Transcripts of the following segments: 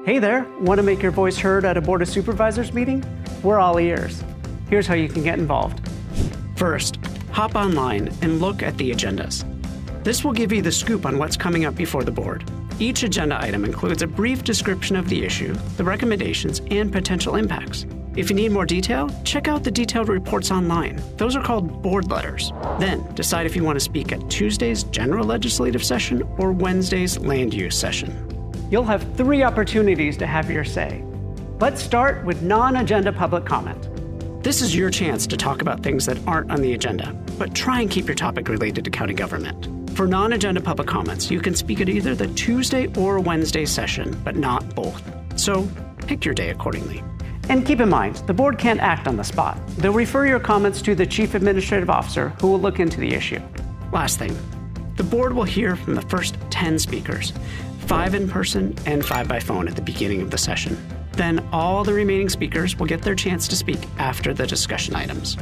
Hey there, want to make your voice heard at a Board of Supervisors meeting? We're all ears. Here's how you can get involved. First, hop online and look at the agendas. This will give you the scoop on what's coming up before the board. Each agenda item includes a brief description of the issue, the recommendations, and potential impacts. If you need more detail, check out the detailed reports online. Those are called board letters. Then, decide if you want to speak at Tuesday's general legislative session or Wednesday's land use session. You'll have 3 opportunities to have your say. Let's start with non-agenda public comment. This is your chance to talk about things that aren't on the agenda, but try and keep your topic related to county government. For non-agenda public comments, you can speak at either the Tuesday or Wednesday session, but not both. So, pick your day accordingly. And keep in mind, the board can't act on the spot. They'll refer your comments to the Chief Administrative Officer, who will look into the issue. Last thing, the board will hear from the first 10 speakers, 5 in person and 5 by phone at the beginning of the session. Then all the remaining speakers will get their chance to speak after the discussion items.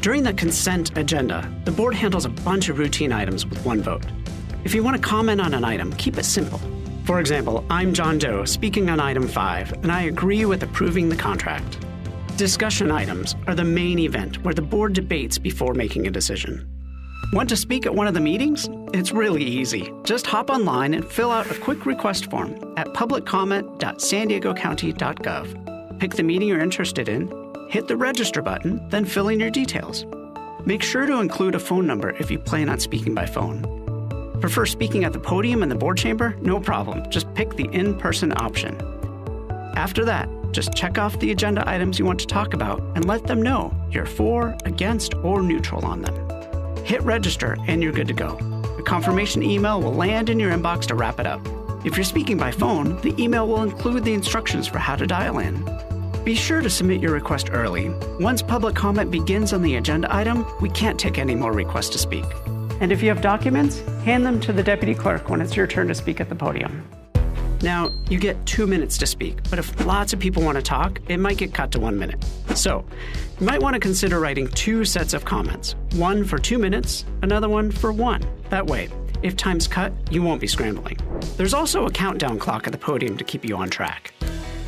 During the consent agenda, the board handles a bunch of routine items with 1 vote. If you want to comment on an item, keep it simple. For example, I'm John Doe speaking on item 5, and I agree with approving the contract. Discussion items are the main event where the board debates before making a decision. Want to speak at one of the meetings? It's really easy. Just hop online and fill out a quick request form at publiccomment.sandiegocounty.gov. Pick the meeting you're interested in, hit the register button, then fill in your details. Make sure to include a phone number if you plan on speaking by phone. Prefer speaking at the podium in the board chamber? No problem. Just pick the in-person option. After that, just check off the agenda items you want to talk about and let them know you're for, against, or neutral on them. Hit register and you're good to go. A confirmation email will land in your inbox to wrap it up. If you're speaking by phone, the email will include the instructions for how to dial in. Be sure to submit your request early. Once public comment begins on the agenda item, we can't take any more requests to speak. And if you have documents, hand them to the deputy clerk when it's your turn to speak at the podium. Now, you get 2 minutes to speak, but if lots of people want to talk, it might get cut to 1 minute. So, you might want to consider writing 2 sets of comments, one for 2 minutes, another one for 1. That way, if time's cut, you won't be scrambling. There's also a countdown clock at the podium to keep you on track.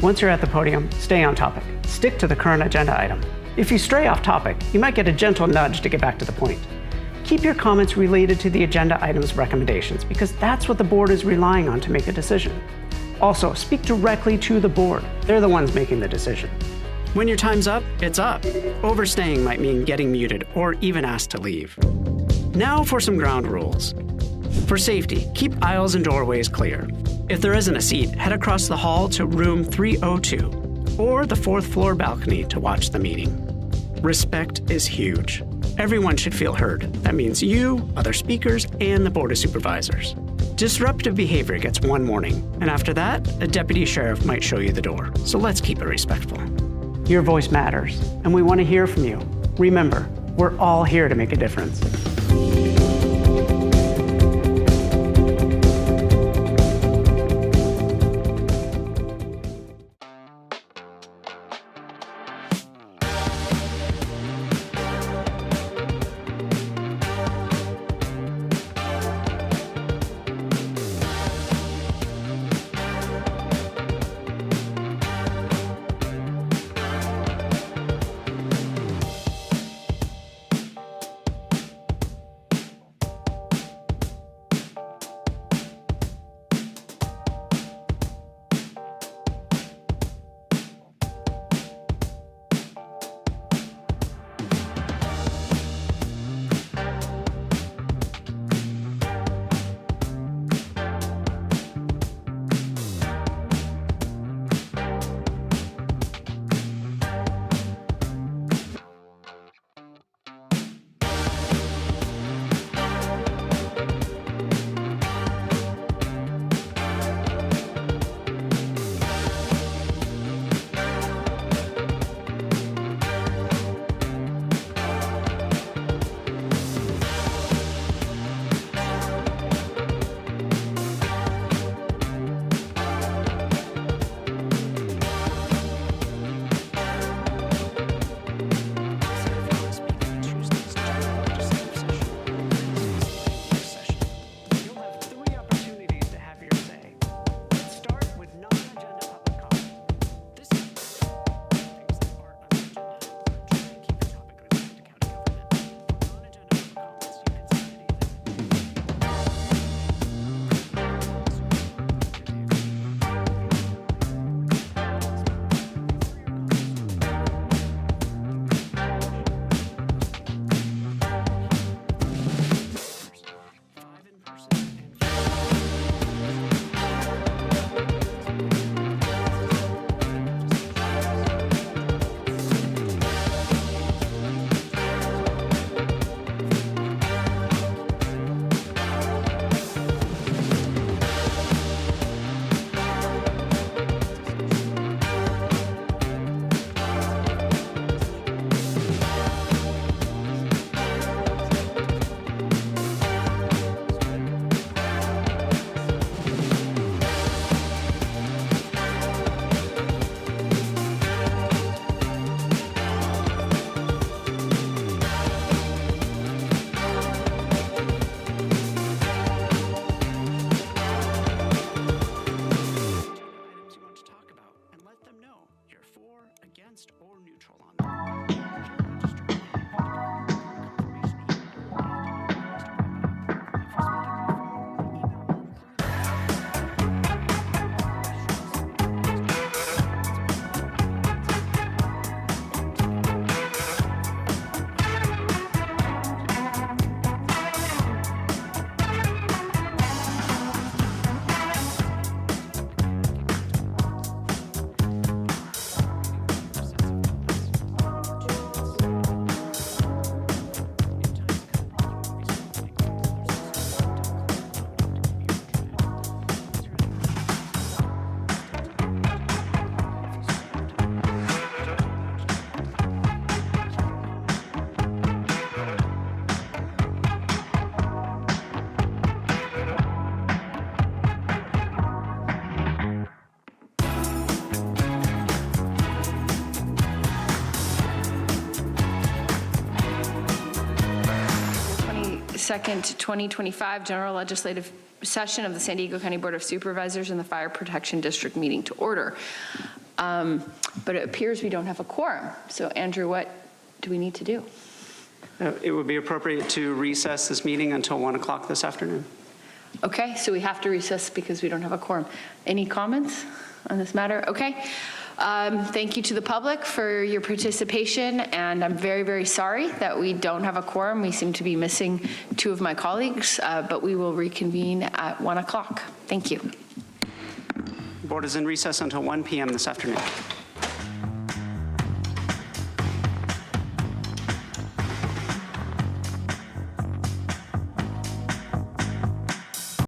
Once you're at the podium, stay on topic. Stick to the current agenda item. If you stray off topic, you might get a gentle nudge to get back to the point. Keep your comments related to the agenda item's recommendations because that's what the board is relying on to make a decision. Also, speak directly to the board. They're the ones making the decision. When your time's up, it's up. Overstaying might mean getting muted or even asked to leave. Now for some ground rules. For safety, keep aisles and doorways clear. If there isn't a seat, head across the hall to room 302 or the 4th floor balcony to watch the meeting. Respect is huge. Everyone should feel heard. That means you, other speakers, and the Board of Supervisors. Disruptive behavior gets 1 warning, and after that, a deputy sheriff might show you the door. So let's keep it respectful. Your voice matters, and we want to hear from you. Remember, we're all here to make a difference. 2nd, 2025 General Legislative Session of the San Diego County Board of Supervisors and the Fire Protection District meeting to order. But it appears we don't have a quorum. So Andrew, what do we need to do? It would be appropriate to recess this meeting until 1 o'clock this afternoon. Okay, so we have to recess because we don't have a quorum. Any comments on this matter? Okay. Thank you to the public for your participation, and I'm very, very sorry that we don't have a quorum. We seem to be missing 2 of my colleagues, but we will reconvene at 1 o'clock. Thank you. The board is in recess until 1 p.m. this afternoon.